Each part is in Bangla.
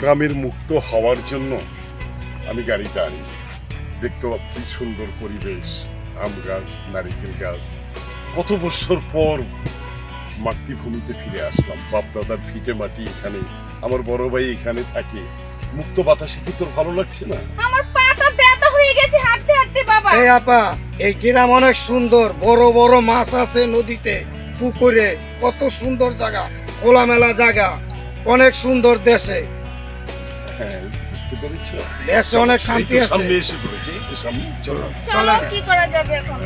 গ্রামের মুক্ত হওয়ার জন্য আমি গাড়িতে আনি। দেখতে কি সুন্দর পরিবেশ, আম গাছ, নারিকেল গাছ। কত বছর পর মাতৃভূমিতে ফিরে আসলাম, বাপ দাদার ভিটে মাটি এখানে, আমার বড় ভাই এখানে থাকে। মুক্ত বাতাসে কি তোর ভালো লাগছে না? আমার পাটা ব্যথা হয়ে গেছে হাঁটতে হাঁটতে বাবা। এই আপা, এই গ্রাম অনেক সুন্দর, বড় বড় মাছ আছে নদীতে, পুকুরে, কত সুন্দর জায়গা, খোলামেলা জায়গা, অনেক সুন্দর দেশে। হ্যাঁ, বুঝতে পেরেছো? দেশে অনেক শান্তি আছে। সামনে এসে পড়েছে, এই তো সামনে। চলো চলো, কি করা যাবে এখন?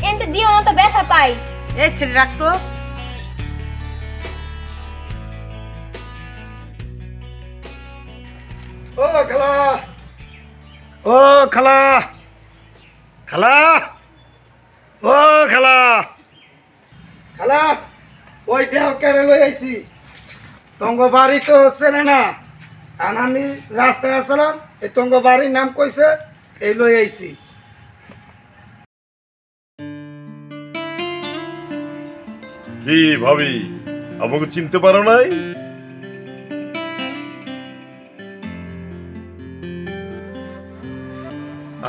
এনতে দিও না তো ব্যথা পাই। এই ছেলে রাখতো। ও খালা, ও খালা, খালা, ও খালা, খালা, ওই দেহ কেড়ে লই আইছি। তঙ্গ বাড়ি তো হচ্ছে না, আর আমি রাস্তায় আসলাম, এই তঙ্গ বাড়ির নাম কইছে, এই লই আইছি। কি ভাবি, আমাকে চিনতে পারো নাই?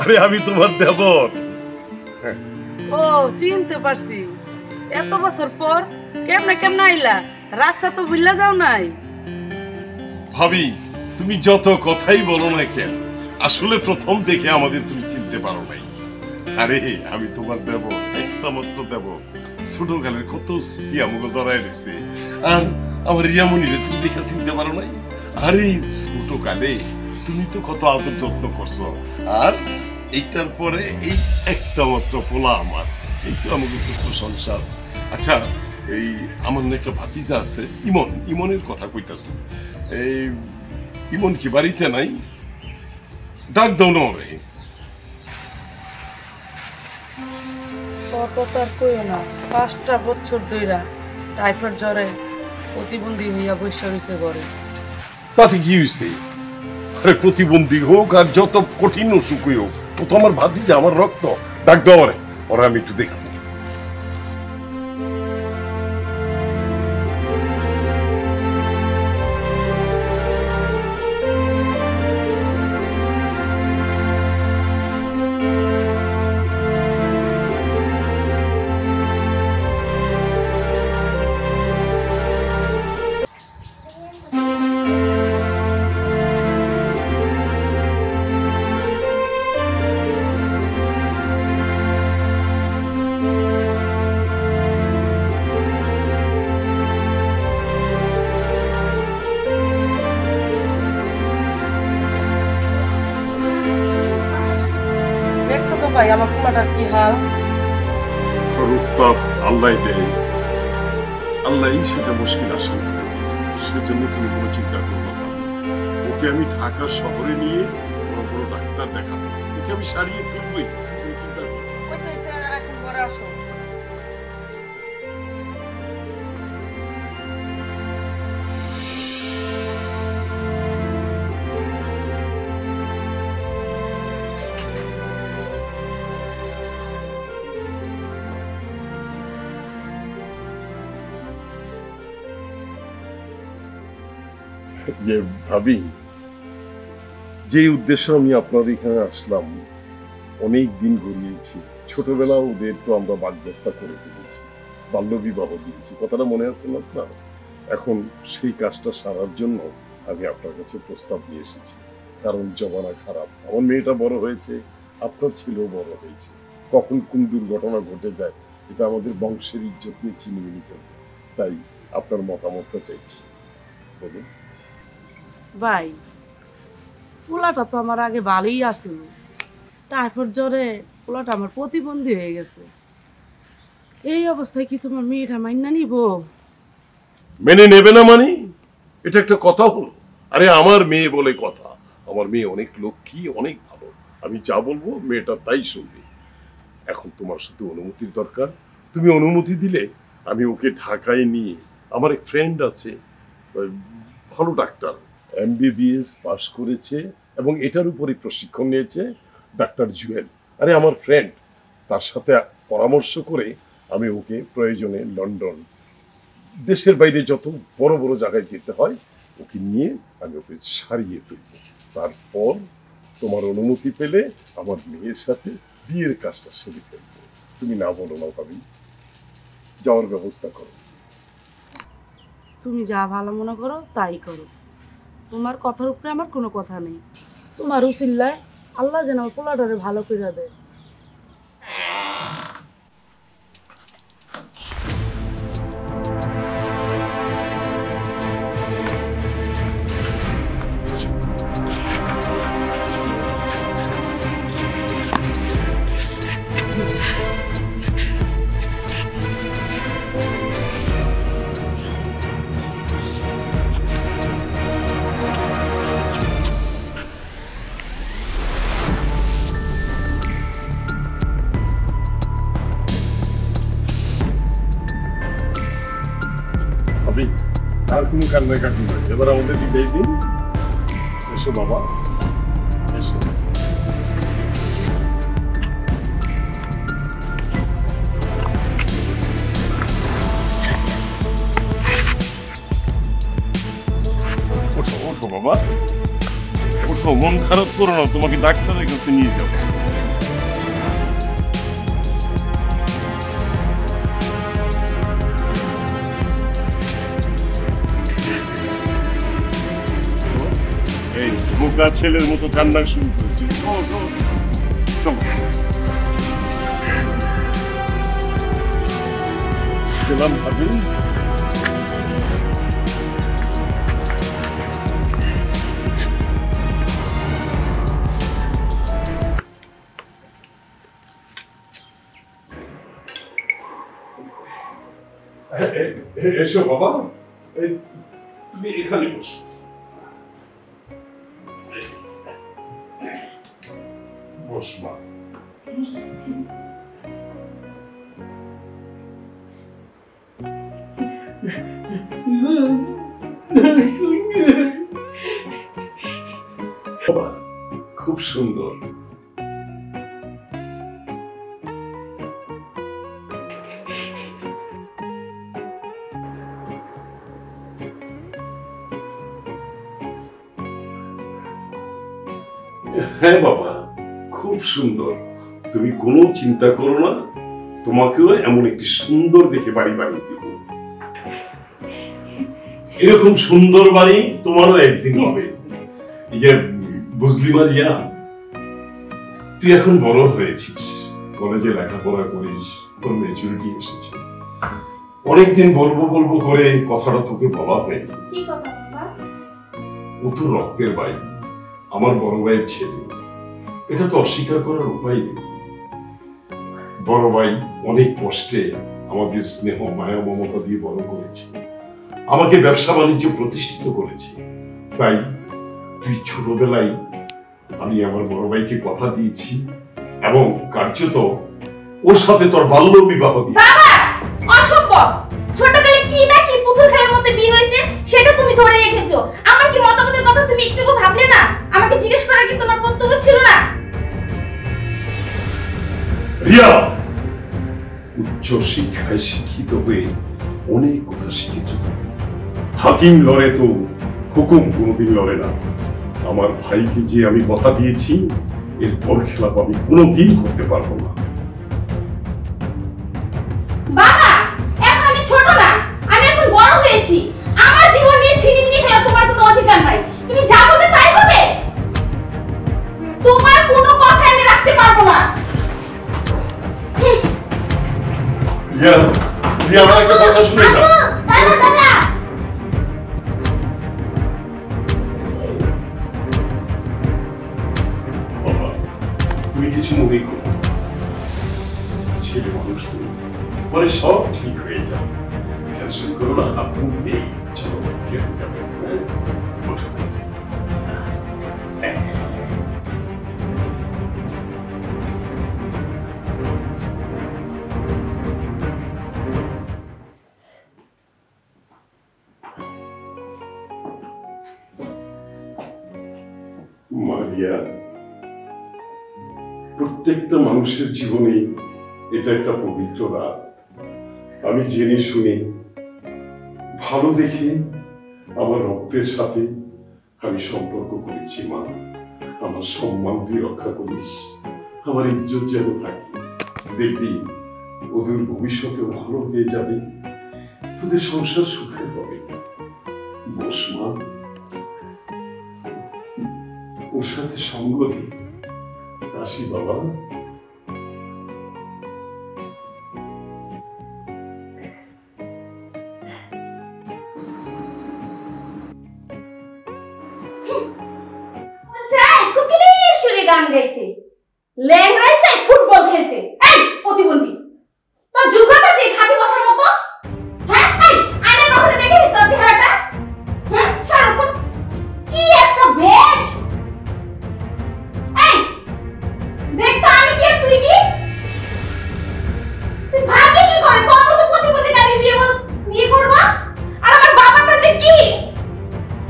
আরে আমি তোমার দেবর। ও চিনতে পারছি। এত বছর পর কেমনে কেমনে আইলা? রাস্তা তো ভুললা যাও নাই। ভাবি, তুমি যত কথাই বলো না কেন, আসলে প্রথম দেখে আমাদের তুমি চিনতে পারো নাই। আরে আমি তোমার দেবর, একটা মাত্র দেবর। ছোটকালের কত স্মৃতি আমাকে জড়াই রয়েছে। আর আমার রিয়ামণিরে তুমি দেখে চিনতে পারো নাই? আরে ছোটকালে তুমি তো কত আদর যত্ন করছো, আর এইটার পরে এই একটা মাত্র পোলা আমার, এই তো আমাকে ছোট্ট সংসার। আচ্ছা, এই আমার না একটা ভাতিজা আছে, ইমন, ইমনের কথা কইতাছে। এই ইমন কি বাড়িতে নাই? ডাক দাও না রে। তার কইও না, 5টা বছর ধইরা টাইফয়েড জ্বরে প্রতিবন্ধী হইয়া বসে রইছে ঘরে। তাতে কি হয়েছে? আরে প্রতিবন্ধী হোক আর যত কঠিন অসুখই হোক, ও তো আমার ভাতিজা, আমার রক্ত। ডাক দাও রে, ওরা আমি একটু দেখবো। ভাই আমার পোলাটার কি হাল? উত্তাপ আল্লাহ দেয়, আল্লাহ সেটা মুশকিল আসে, সেজন্য তুমি কোনো চিন্তা করবো না। ওকে আমি ঢাকা শহরে নিয়ে বড় বড় ডাক্তার দেখাবো, ওকে আমি সারিয়ে তুলবই, তুমি চিন্তা করো। এখন ঘরে আসো। ভাবি, যে উদ্দেশ্য আমি আপনার এখানে আসলাম, অনেক দিন ঘুরিয়েছি। ছোটবেলা ওদের তো আমরা বাগদত্তা করে দিয়েছি, বাল্য বিবাহ দিয়েছি, কথাটা মনে আছে না আপনার? এখন সেই কাজটা সারার জন্য আমি আপনার কাছে প্রস্তাব নিয়ে এসেছি। কারণ জমানা খারাপ, আমার মেয়েটা বড় হয়েছে, আপনার ছেলেও বড় হয়েছে। কখন কোন দুর্ঘটনা ঘটে যায়, এটা আমাদের বংশের ইজ্জত নিয়ে ছিনিয়ে নিতে হবে। তাই আপনার মতামতটা চাইছি, বলুন। ভাই পোলাটা তো আমার আগে ভালোই আছিল, তারপর জ্বরে পোলাটা আমার প্রতিবন্ধী হয়ে গেছে। এই অবস্থায় কি তোমার মেয়েটা মাইনা নিব? মেনে নেবে না মানে? এটা একটা কথা হলো? আরে আমার মেয়ে বলে কথা, আমার মেয়ে অনেক লক্ষ্মী, অনেক ভালো। আমি যা বলবো মেয়েটা তাই শুনবে। এখন তোমার শুধু অনুমতির দরকার। তুমি অনুমতি দিলে আমি ওকে ঢাকায় নিয়ে, আমার এক ফ্রেন্ড আছে, ভালো ডাক্তার, MBBS পাশ করেছে এবং এটার উপরে প্রশিক্ষণ নিয়েছে, ডাক্তার জুয়েল। আরে আমার ফ্রেন্ড, তার সাথে পরামর্শ করে আমি ওকে প্রয়োজনে লন্ডন, দেশের বাইরে যত বড় বড় জায়গায় যেতে হয় ওকে নিয়ে আমি ওকে সারিয়ে তুলব। তারপর তোমার অনুমতি পেলে আমার মেয়ের সাথে বিয়ের কাজটা সেরে ফেলবো। তুমি না বলো না ভাবি, যাওয়ার ব্যবস্থা করো। তুমি যা ভালো মনে করো তাই করো, তোমার কথার উপরে আমার কোনো কথা নেই। তোমার উচিল্লায় আল্লাহ যেন আমার পোলাটারে ভালো করে দেয়। ভাবি, আর কোনো কান্নাকাটি নয়, এবার আমাদের বিদায় দিন। এসো বাবা, এসো। ওঠো ওঠো বাবা, ওঠো, মন খারাপ করো না, তোমাকে ডাক্তারের কাছে নিয়ে যাও। এই বোকা ছেলের মতো কান্না শুরু করেছি। গেলাম ভাবি। এসো বাবা, তুমি এখানে বসো। বসবা। খুব সুন্দর। হ্যাঁ বাবা, খুব সুন্দর। তুমি কোনো চিন্তা করো না, তোমাকেও এমন একটি সুন্দর দেখে বাড়ি বানিয়ে দিব। এরকম সুন্দর বাড়ি তোমারও একদিন হবে। বুঝলি মারিয়া, তুই এখন বড় হয়েছিস, কলেজে লেখাপড়া করিস, তোর ম্যাচুরিটি এসেছে। অনেকদিন বলবো বলবো করে কথাটা তোকে বলা হয়নি। কি কথা বাবা? ও তো রক্তের ভাই, আমার বড় ভাইয়ের ছেলে, এটা তো অস্বীকার করার উপায় নেই। বড় ভাই অনেক কষ্টে আমাদের স্নেহ মায়া মমতা দিয়ে বড় করেছে, আমাকে ব্যবসা বাণিজ্য প্রতিষ্ঠিত করেছে। তাই তুই ছোটবেলায় আমি আমার বড় ভাইকে কথা দিয়েছি এবং কার্যত ওর সাথে তোর বাল্য বিবাহ দিয়ে। বাবা অসম্ভব, ছোটকালে কি না কি পুতুল খেলার মধ্যে বিয়ে হয়েছে সেটা তুমি ধরে রেখেছো। আমার কি মতামতের কথা তুমি একটুকু ভাবলে না? আমাকে জিজ্ঞেস করার কি তোমার বক্তব্য ছিল না? রিয়া, উচ্চ শিক্ষায় শিক্ষিত হয়ে অনেক কথা শিখেছ। হাকিম লড়ে তো হুকুম কোনোদিন লড়ে না। আমার ভাইকে যে আমি কথা দিয়েছি, এরপর খেলাপ আমি কোনোদিন করতে পারবো না। বাবা এখন আমি ছোট না, আমি এখন বড় হয়েছি। আমার জীবন নিয়ে ছিনিমিনি খেলা তোমার কোনো অধিকার নাই। তুমি যা বলবে তাই হবে। তোমার কোনো কথা আমি রাখতে পারবো না। রিয়া, রিয়া, আমার একটা কথা শুনে যাও। না আপনি চলো খেতে যাবো, হ্যাঁ? ওঠো। মারিয়া, প্রত্যেকটা মানুষের জীবনেই এটা একটা পবিত্র রাত। আমি জেনে শুনে ভালো দেখে আমার রক্তের সাথে আমি সম্পর্ক করেছি। মা, আমার সম্মান তুই রক্ষা করিস, আমার ইজ্জত যেন থাকে। দেখবি ওদের ভবিষ্যতেও ভালো হয়ে যাবে, তোদের সংসার সুখের হবে। বস মা, ওর সাথে সঙ্গ দে। আসি বাবা। চাই কোকিলের সুরে গান গাইতে, ল্যাংড়ায় চাই ফুটবল খেলতে। এই প্রতিবন্ধী, তোর যোগ্যতা আছে খাটে বসার মতো? হ্যাঁ, এই আয়না কখনো দেখেছিস তোর চেহারাটা? হ্যাঁ, সারাক্ষণ কি একটা বেশ। এই দেখ তো আমি কি আর তুই কি? তুই ভাবলি কি করে তোর মতো প্রতিবন্ধীকে আমি বিয়ে করবো? আর আমার বাবাটা যে কি,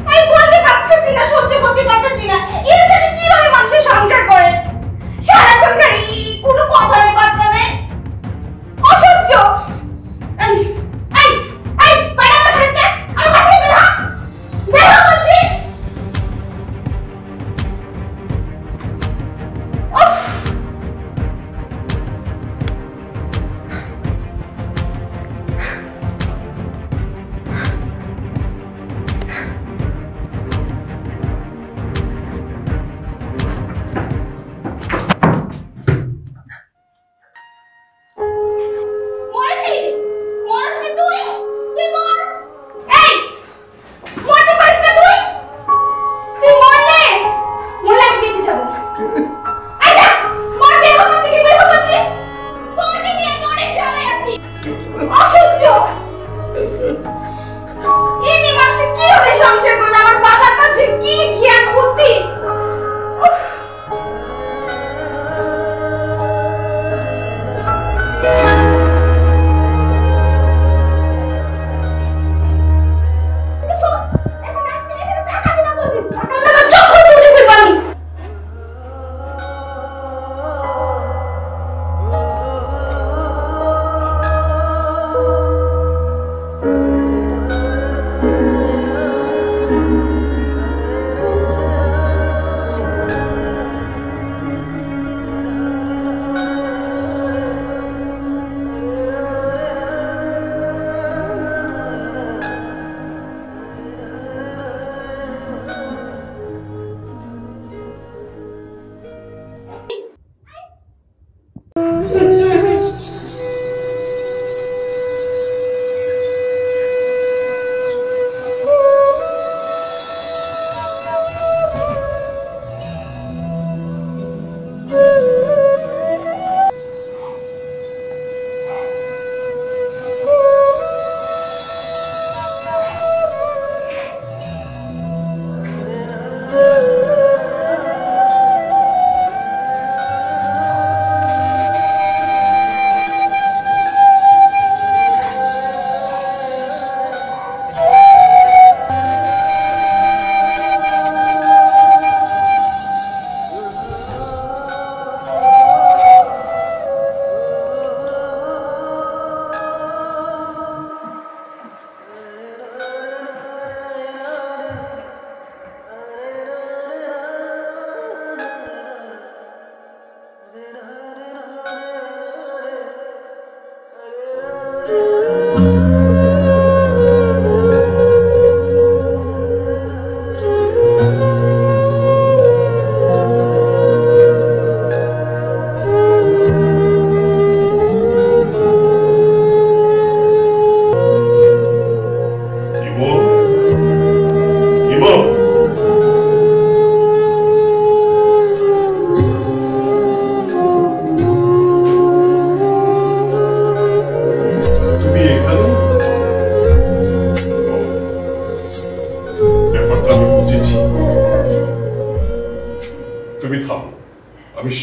আমি বলতে পারছি না, সহ্য করতে পারছি না। এর সাথে কিভাবে মানুষের সংসার করে?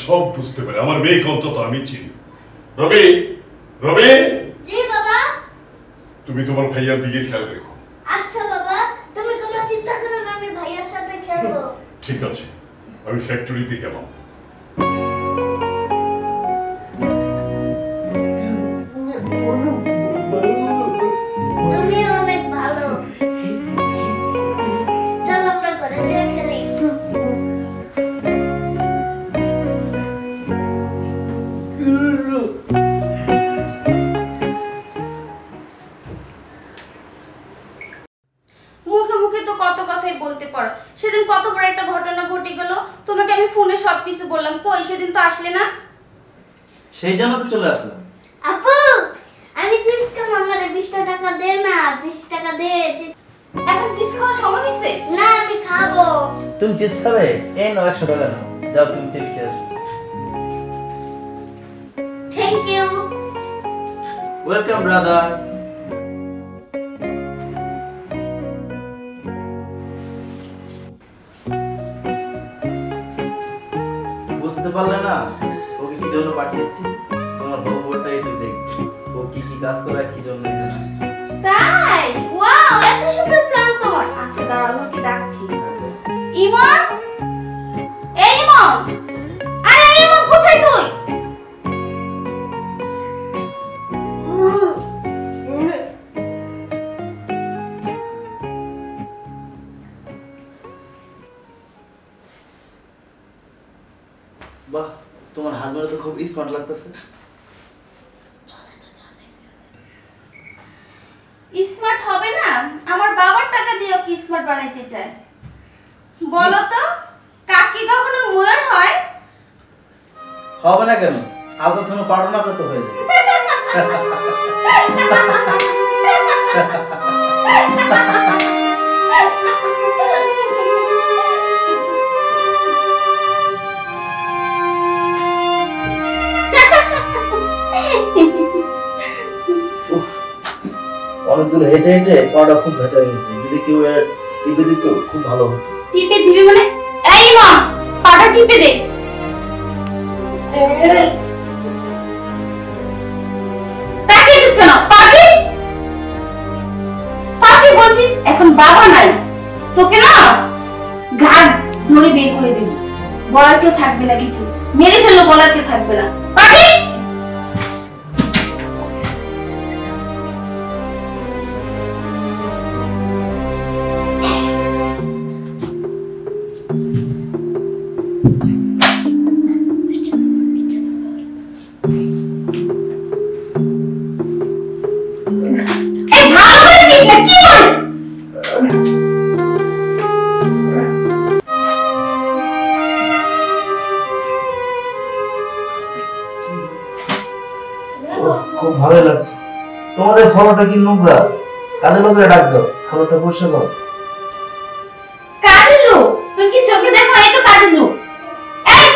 সব বুঝতে পারি, আমার মেয়েকে অন্তত আমি চিনি। রবি, রবি, জি বাবা। তুমি তোমার ভাইয়ার দিকে খেয়াল রেখো। আচ্ছা বাবা, তুমি কোনো চিন্তা করো না, আমি ভাইয়ার সাথে খেলবো। ঠিক আছে, আমি ফ্যাক্টরিতে গেলাম। তুমি অনেক ভালো। চল আমরা ঘরে যেয়ে খেলি। মুখে মুখে তো কত কথাই বলতে পারো। সেদিন কত বড় একটা ঘটনা ঘটে গেল, তোমাকে আমি ফোনে সবকিছু বললাম, কই সেদিন তো আসলে না। সেই জন্য তো চলে আসলাম। আপু, আমি চিপস খাবো, আমারে 20 টাকা দে না, 20 টাকা দে। এখন চিপস খাওয়ার সময় হয়েছে? না, আমি খাবো। তুমি চিপস খাবে? এই নাও 100 টাকা নাও, যাও তুমি চিপস খেয়ে আসো। Thank you. Welcome brother. বুঝতে পারলে না ওকে কি জন্য পাঠিয়েছি? তোমার বউটা একটু দেখবে ও কি কি কাজ করে, কি জন্য এখানে আসছে। তাই? ওয়াও, এত সুন্দর প্ল্যান তোমার। আচ্ছা দাঁড়াও, আমি ওকে ডাকছি। ইমন, এই ইমন, আরে ইমন কোথায় তুই? বাহ, তোমার হাজবেন্ড তো খুব স্মার্ট লাগতেছে। স্মার্ট হবে না? আমার বাবার টাকা দিয়েও কি স্মার্ট বানাইতে চায়? বলো তো, কাকি কখনো ময়ূর হয়? হবে না কেন? আলট্রাসাউন্ড পার্টনারটা তো হয়ে যাবে। অনেক দূর হেঁটে হেঁটে পাটা খুব ব্যথা হয়ে গেছে, যদি কেউ টিপে দিত খুব ভালো হতো। টিপে দিবি মানে? এই মা, পাটা টিপে দে। তাকে দিস কেন? পাটি পাটি বলছি, এখন বাবা নাই, তোকে না ঘাট ধরে বের করে দেব। বলার কেউ থাকবে না, কিছু মেরে ফেললো, বলার কেউ থাকবে না। পাটি খুব ভালো লাগছে। তোমাদের ফলোটা কি নোংরা? কাজে লোকেরা ডাক দাও, ফলোটা পরিষ্কার করো। কাজের লোক? তুই কি চোখে দেখো? এই তো কাজের লোক। এই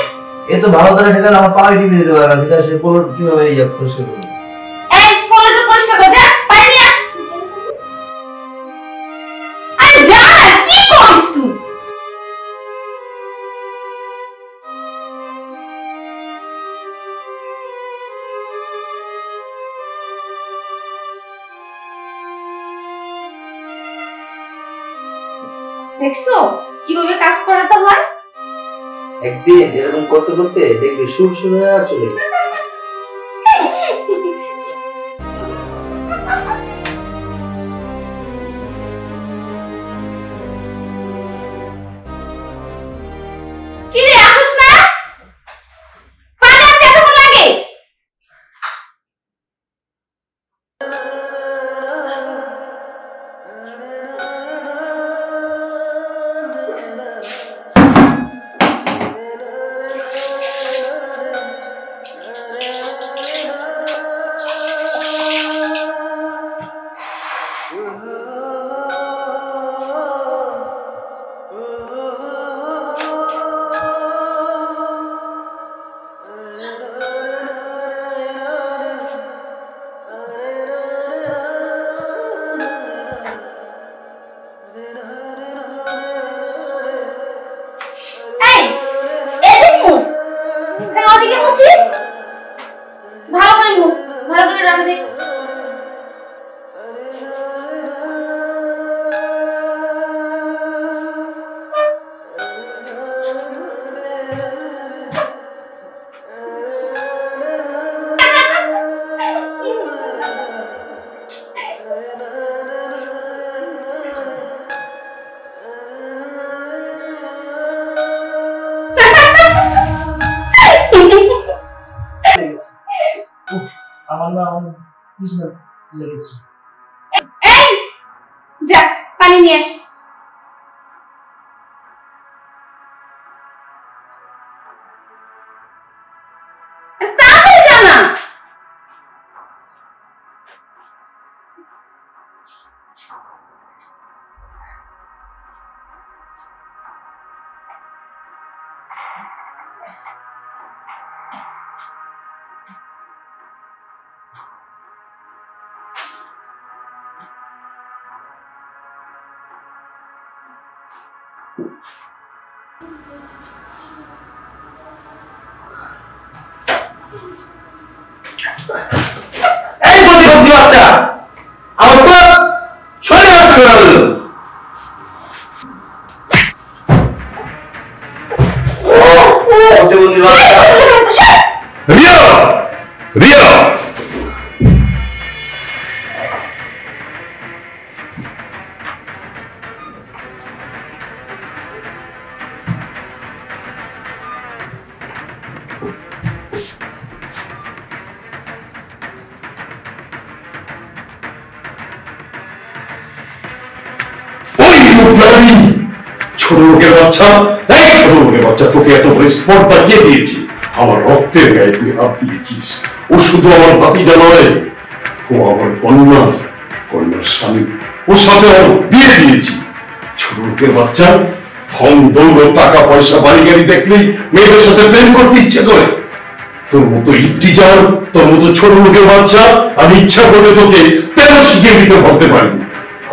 এ তো ভালো করে ঠিক আছে, আমার পায়ে টিপে দিতে পারে না, ঠিক আছে? ফলো কিভাবে পরিষ্কার করবো? এই ফলোটা পরিষ্কার কর, যা পানি নিয়ে আস। আরে যা না, কি করিস তুই? দেখছো কিভাবে কাজ করাতে হয়? একদিন এরকম করতে করতে দেখবি সুর সুর হয়ে চলে গেছে। কি রে, আসিস না? পানি আনতে এতক্ষণ লাগে? এই এদিক মুস। তৃষ্ণা লেগেছে। এই যা পানি নিয়ে আস। তাড়াতাড়ি যা না। এই প্রতিবন্ধী বাচ্চা আমার পুরো শরীরে নষ্ট করে দিল। প্রতিবন্ধী বাচ্চা রিয়া রিয়া ছোট লোকের বাচ্চা, এই ছোট লোকের বাচ্চা, তোকে এত বড় স্পর্ধা কে দিয়েছি? আমার রক্তের গায়ে তুই হাত দিয়েছিস। ও শুধু আমার ভাতিজা নয়, ও আমার কন্যা, কন্যার স্বামী। ওর সাথে ওর বিয়ে দিয়েছি। ছোট লোকের বাচ্চা, ধন দৌলত, টাকা পয়সা, বাড়ি গাড়ি দেখলেই মেয়েদের সাথে প্রেম করতে ইচ্ছে করে। তোর মতো ইন্টিজার, তোর মতো ছোট লোকের বাচ্চা আমি ইচ্ছা করে তোকে 13 শিখিয়ে দিতে বলতে পারি।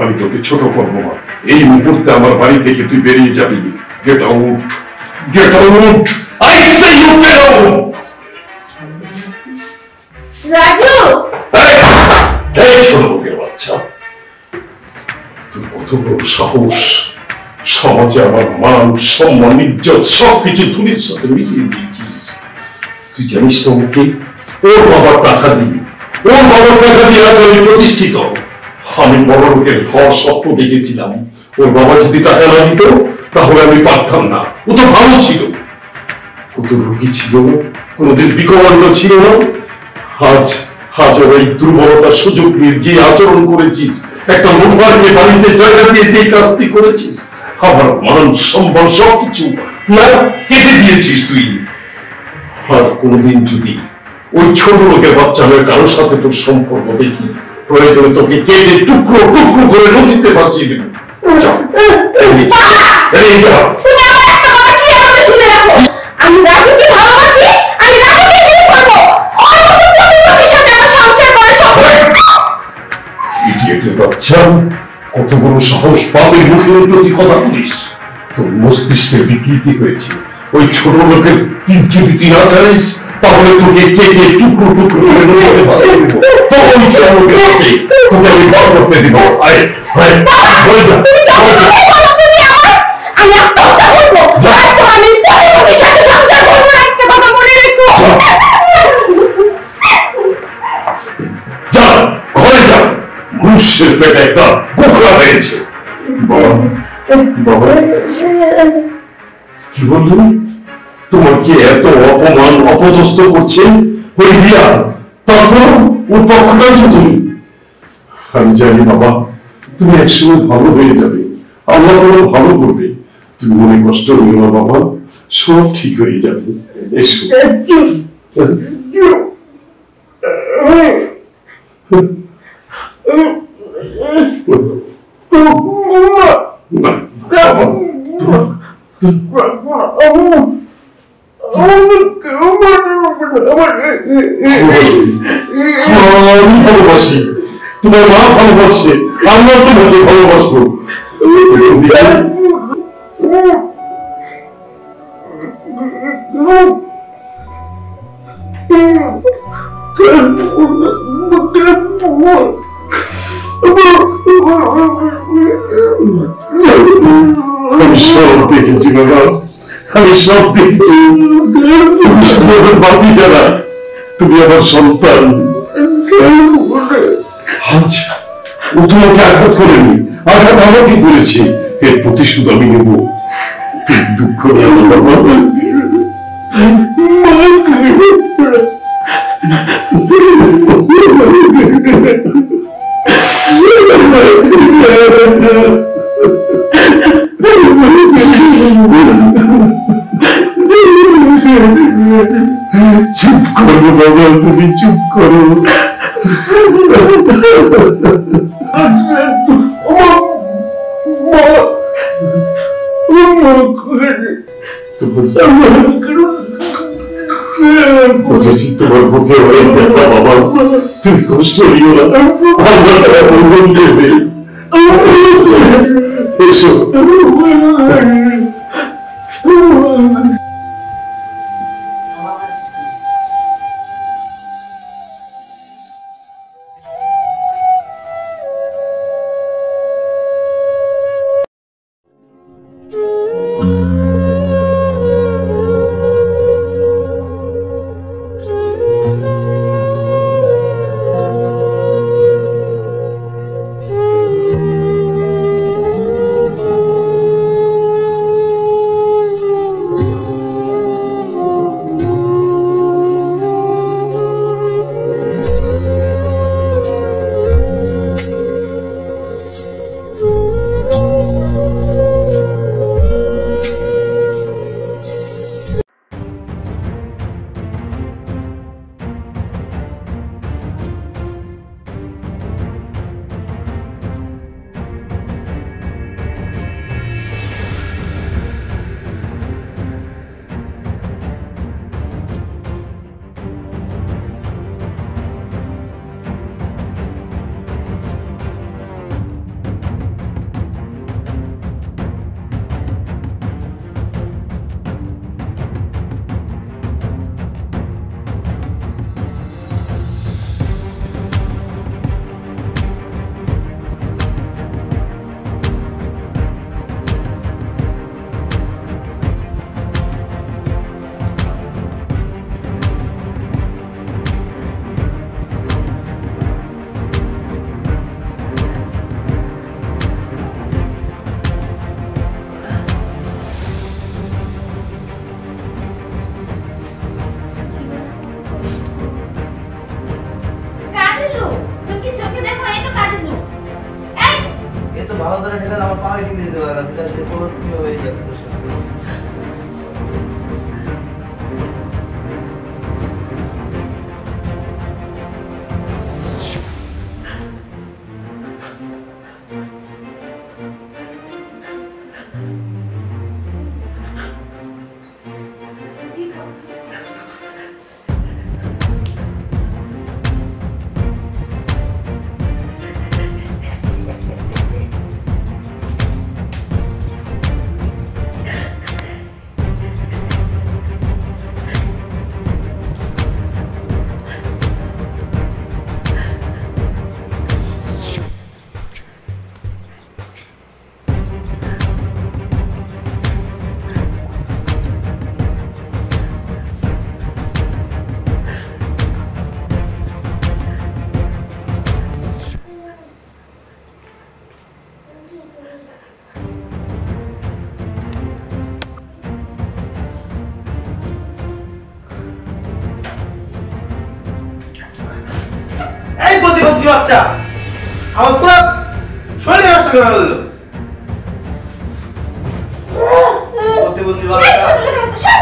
আমি তোকে ছোট করবো না। এই মুহূর্তে আমার বাড়ি থেকে তুই বেরিয়ে যাবি। Get out, get out, I say you get out. Raju, এই ছোট লোকের বাচ্চা, তুই কত বড় সাহস! সমাজে আমার মান, সম্মান, ইজ্জত সবকিছু ধুলির সাথে মিশিয়ে দিয়েছিস। তুই জানিস তো ওকে, ওর বাবার টাকা দিয়ে, ওর বাবার টাকা দিয়ে আজ আমি প্রতিষ্ঠিত। আমি বড় লোকের ঘর স্বপ্ন দেখেছিলাম। ওর বাবা যদি টাকা না দিত তাহলে আমি পারতাম না। ও তো ভালো ছিল, কত রোগী ছিল, কোনোদিন বিকলাঙ্গ ছিল না। আজ আজ ওর এই দুর্বলতার সুযোগ নিয়ে যে আচরণ করেছিস, একটা লোহারকে বাড়িতে জায়গা দিয়ে যে কাজটি করেছিস, আমার মান সম্মান সবকিছু না কেটে দিয়েছিস তুই। আর কোনদিন যদি ওই ছোট লোকের বাচ্চা আমি কারোর সাথে তোর সম্পর্ক দেখি, প্রয়োজনে তোকে কেটে টুকরো টুকরো করে নদীতে ভাসিয়ে দেবে। আমি রাজুকে ভালোবাসি, আমি রাজুকে বিয়ে করব। ওর মতো প্রতিপক্ষের সাথে আমার সংসার করা সম্ভব। ইডিয়েটের বাচ্চা, কত বড় সাহস পাবে মুখের প্রতি কথা বলিস? তোর মস্তিষ্কে বিকৃতি হয়েছে। ওই ছোট লোকের পিঠ যদি তুই না জানিস, তাহলে তোকে কেটে টুকরো টুকরো করে নদীতে ভাসিয়ে দেবো। তখন ওই ছোট লোকের সাথে তোকে আমি ঘর করতে দিব। আয় আয়, বলে যা, বলে যা। আমি আত্মহত্যা করবো। আমি প্রতিপক্ষের সাথে সংসার করবো না, একটা কথা মনে রেখো। যা, ঘরে যা। মানুষের পেটে একটা বোকরা হয়েছে। বাবা, বাবা, কি বললি? তোমাকে এত অপমান অপদস্থ করছে ওই রিয়া, তারপর ওর পক্ষ টানছো তুমি? আমি জানি বাবা, তুমি একসময় ভালো হয়ে যাবে। আল্লাহ তোমার ভালো করবে। তুমি মনে কষ্ট নিও না বাবা, সব ঠিক হয়ে যাবে। এসো। না, বাবা, আমি ভালোবাসি, তোমার মা ভালোবাসে, আমরা তোমাকে ভালোবাসবো। আমি সব দেখেছি বাবা, আমি সব দেখেছি। তুমি শুধু আমার বাতি যারা, তুমি আমার সন্তান। আজ ও তোমাকে আঘাত করেনি, আঘাত আমাকে করেছে। এর প্রতিশোধ আমি নেব। তুমি দুঃখ নিয়ে বাবা। চুপ করো বাবা, তুমি চুপ করো। বুঝেছি তোমার বুকে অনেক ব্যথা বাবা, তুমি কষ্ট নিও না, আল্লাহ মঙ্গল দেবে। এসো। ভালো ধরে ঠেকা আমার পা টিপে দিতে পারে না, ঠিক আছে? হয়ে যাবে। এই প্রতিবন্ধী বাচ্চা আমার পুরো শরীর নষ্ট করে ফেলল। প্রতিবন্ধী বাচ্চা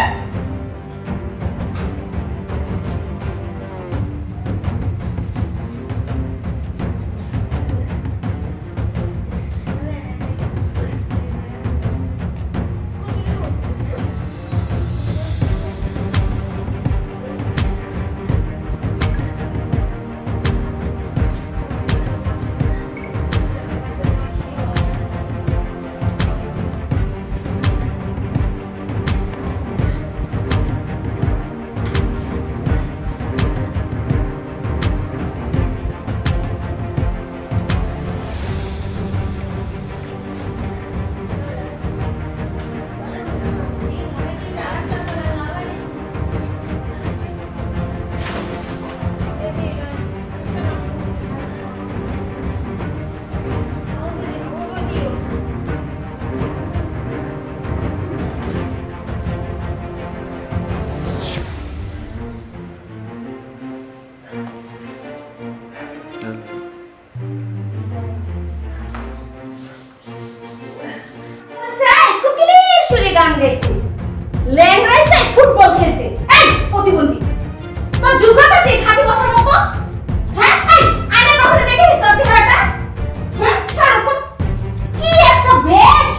গান গাইতে ল্যাংড়ায় চাই ফুটবল খেলতে। এই প্রতিবন্ধী তোর যোগ্যতা আছে খাটি বসার মতো? হ্যাঁ এই আয়নায় কখনো দেখেছিস তোর চেহারাটা? হ্যাঁ ছাড় কর কি একটা বেশ।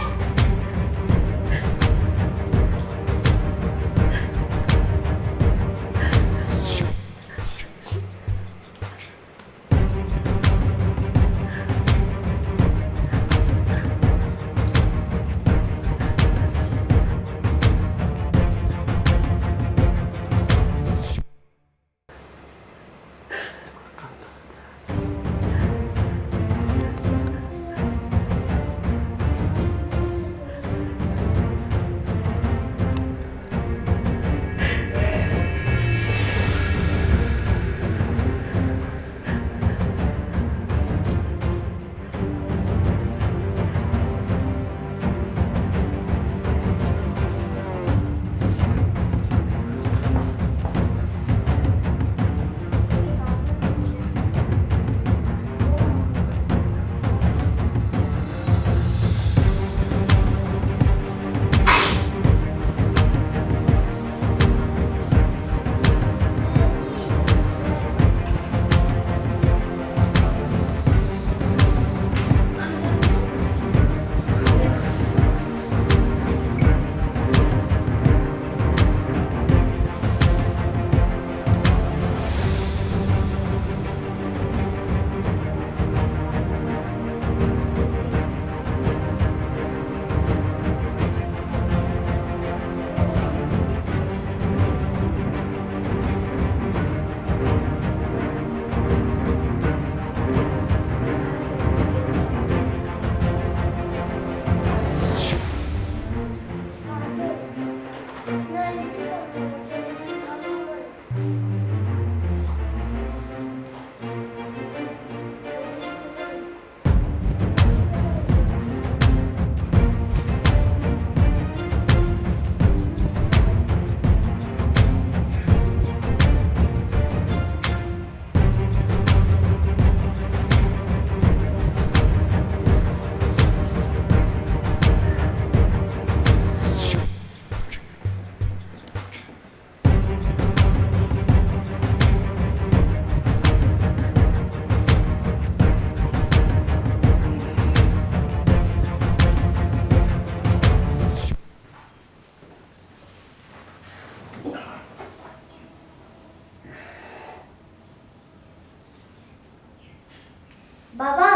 বাবা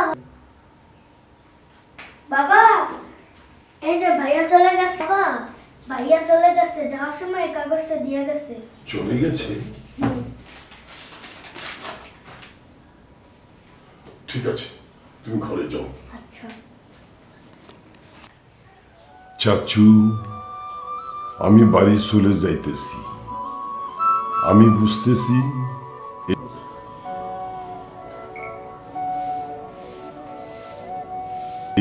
বাবা এই যে ভাইয়া চলে গেছে। বাবা ভাইয়া চলে গেছে, যাওয়ার সময় এই কাগজটা দিয়ে গেছে। চলে গেছে? ঠিক আছে, তুমি ঘরে যাও। আচ্ছা চাচু, আমি বাড়ি চলে যাইতেছি। আমি বুঝতেছি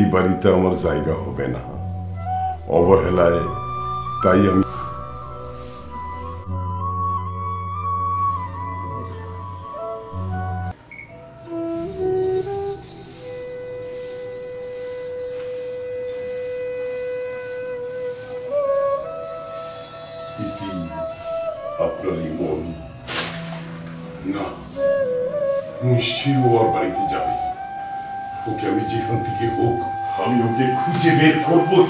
এই বাড়িতে আমার জায়গা হবে না, অবহেলায়। তাই আমি আপনারই মন না, নিশ্চয়ই ও আর বাড়িতে যাবে। ওকে আমি যেখান থেকে হোক আমি ওকে খুঁজে বের করবই।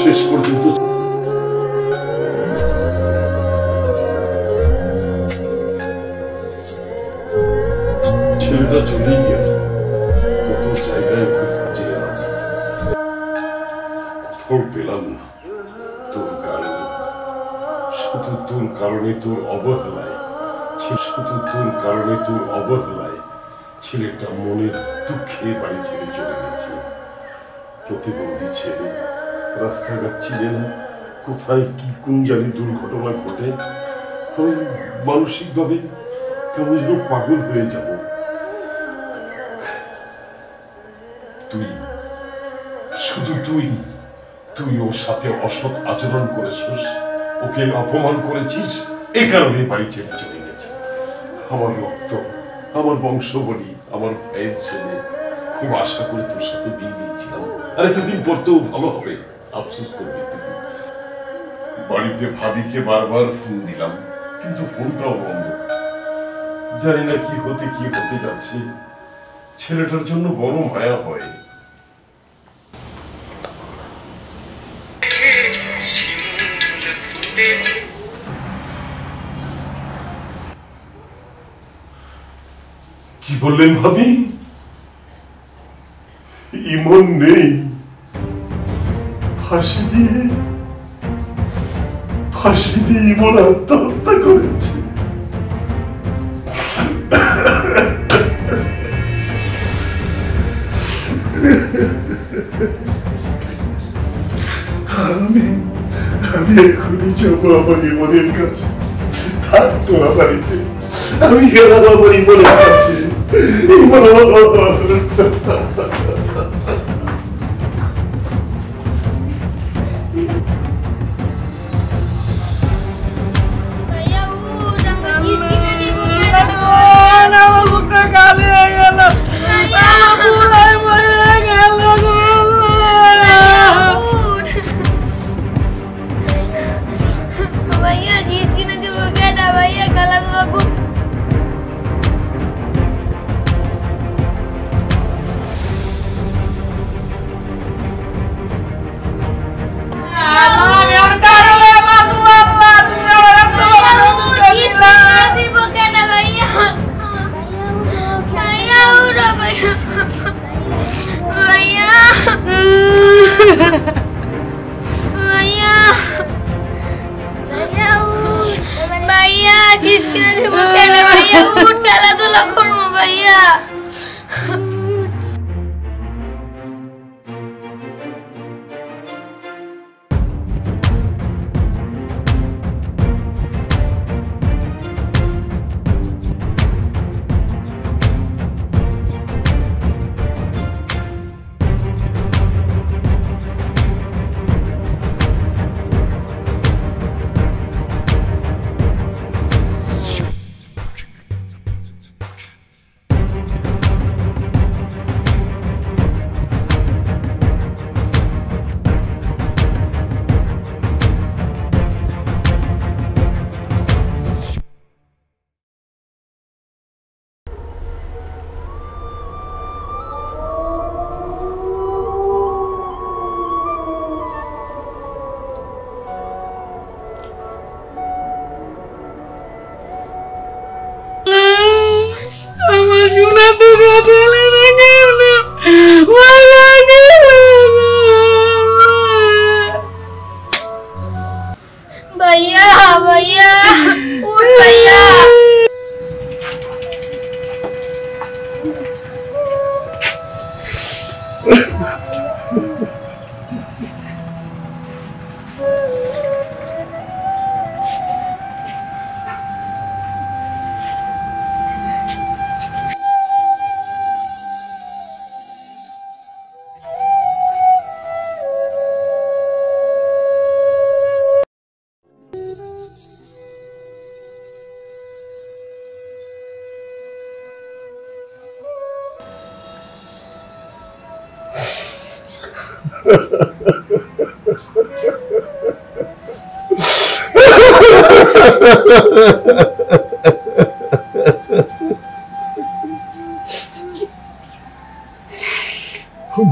শেষ পর্যন্ত ছেলেটা চলেই গেল। কত জায়গায় খুঁজে এলাম, কোথাও পেলাম না। তোর কারণে, শুধু তোর কারণে, তোর অবহেলায়, শুধু তোর কারণে, তোর অবহেলায় ছেলেটা মনের দুঃখে বাড়ি ছেড়ে চলে গেছে। প্রতিবন্ধী ছেলে, রাস্তাঘাট চিনে না, কোথায় কি কোন জানি দুর্ঘটনা ঘটে আমি মানসিকভাবে কেমন যেন পাগল হয়ে যাব। তুই শুধু তুই তুই ওর সাথে অসৎ আচরণ করেছিস, ওকে অপমান করেছিস, এই কারণে বাড়ি ছেড়ে চলে গেছে। আমার রক্ত, আমার বংশবলী, আমার ভাইয়ের ছেলে, খুব আশা করে তোর সাথে বিয়ে দিয়েছিলাম। আর এতদিন পর তো ভালো হবে, আফসোস করবি তুই। বাড়িতে ভাবিকে বারবার ফোন দিলাম, কিন্তু ফোনটাও বন্ধ। জানি না কি হতে যাচ্ছে। ছেলেটার জন্য বড় মায়া হয়। কি বললেন ভাবি? ইমন নেই? ফাঁসি দিয়ে ইমন আত্মহত্যা করেছে। আমি এখনই যাবো আমার ইমনের কাছে। থাকতো না বাড়িতে, আমি গেলাম আমার ইমনের কাছে। ভাইয়া উঠ, আমাকে কিস কিনে দিব কেন? আমার বুকটা খালি হয়ে গেল, আমার পুরাই মরে গেল। ভাইয়া কিস কিনে দিব কেন? ভাইয়া খেলাধুলা খুব ভাইয়া কিস কিনে দিব কেন? ভাইয়া উঠ, খেলাধুলা করবো ভাইয়া। भैया भैया उठ भैया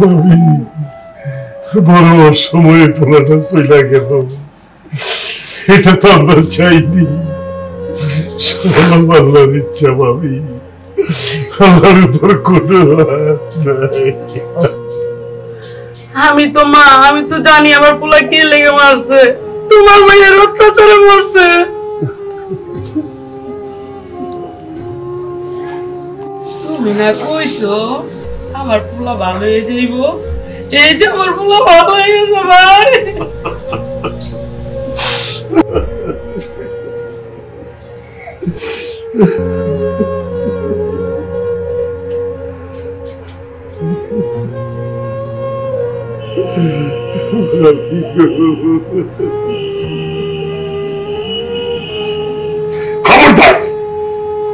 ভাবি বড় অসময়ে পোলাটা চলে গেল, এটা তো আমরা চাইনি। সব আল্লাহর ইচ্ছা ভাবি, আল্লাহর উপর কোনো হাত নাই। আমি তো মা, আমি তো জানি আমার পোলা কি লেগে মারছে, তোমার ভাইয়ের অত্যাচারে মরছে। তুমি না কইছো আমার পোলা ভালো হয়ে যাইব, এই যে আমার পোলা ভালো হয়ে গেছে ভাই। খবরদার,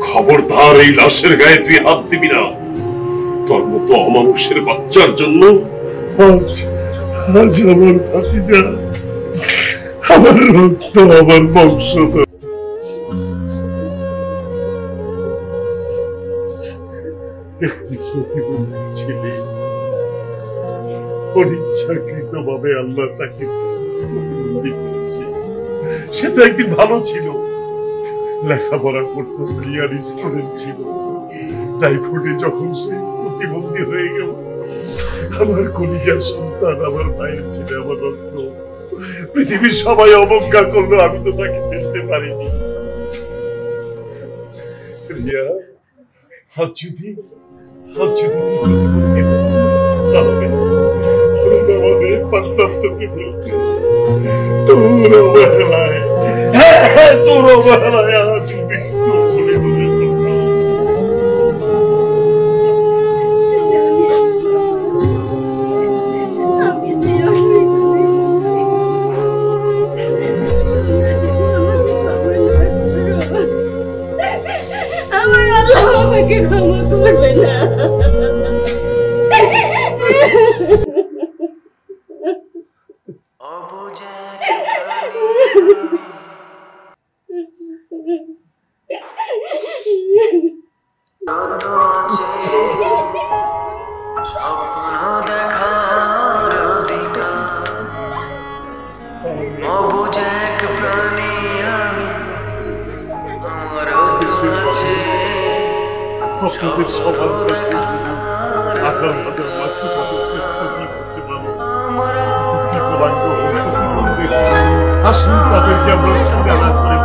খবরদার, এই লাশের গায়ে তুই হাত দিবি না। তোর মতো অমানুষের বাচ্চার জন্য আজ আজ আমার ভাতিজা, আমার রক্ত, আমার বংশধর একটি প্রতিবন্ধী ছেলে অনিচ্ছাকৃত ভাবে আল্লাহ তাকে প্রতিবন্ধী করেছে। সে তো একদিন ভালো ছিল, লেখাপড়া করতো, ক্লিয়ার স্টুডেন্ট ছিল। টাইফয়েডে যখন সে প্রতিবন্ধী হয়ে গেল, আমার কলিজার সন্তান, আমার ভাইয়ের ছেলে, আমার রক্ত, পৃথিবীর সবাই অবজ্ঞা করলো, আমি তো তাকে ফেলতে পারিনি। রিয়া, হাত যদি প্রতিবন্ধী হতো, তাহলে আমাদের পারতাম তোকে ফেলতে। তোর অবহেলায়, তোর অবহেলায় আজ মৃত্যু বলে বলে আমার আল্লাহ আমাকে ক্ষমা করবে না। আপনাদের সবার কাছে 18,000 মাতৃভাবে শ্রেষ্ঠ জীব হচ্ছে মানুষ। বিকলাঙ্গ ও প্রতিবন্ধী, আসুন তাদেরকে আমরা ঘৃণা না করে